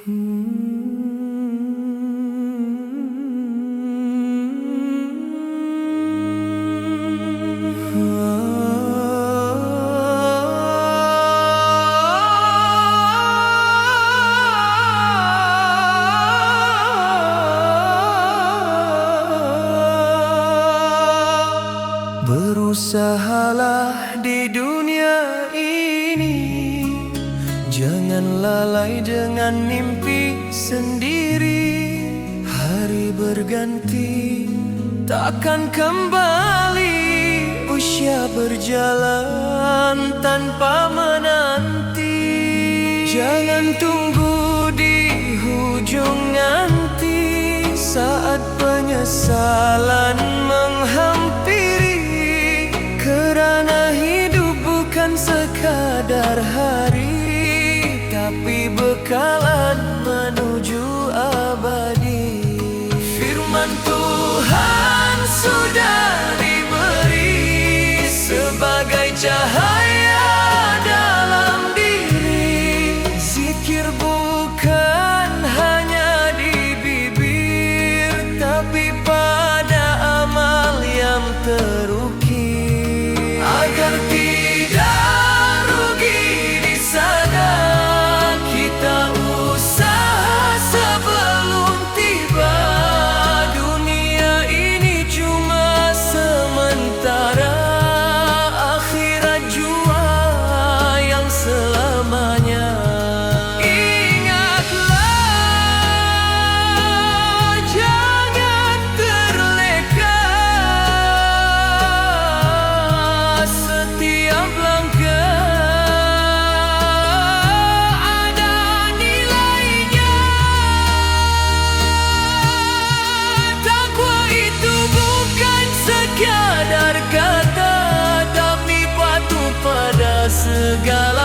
Berusahalah di dunia ini, jangan lalai dengan mimpi sendiri. Hari berganti, takkan kembali. Usia berjalan tanpa menanti. Jangan tunggu di hujung nanti, saat penyesalan menghampiri. Kerana hidup bukan sekadar hari, tapi bekalan menuju abadi. Firman Tuhan sudah diberi sebagai cahaya dalam diri. Zikir bukan hanya di bibir, tapi pada amal yang terukir. Agar tidak rugi di sana, kita usaha sebelum tiba. Dunia ini cuma sementara, akhirat jua yang selamanya. Ingatlah, jangan terleka. Setiap langkah ada nilainya. Takwa itu bukan sekadar kata, tapi patuh pada segala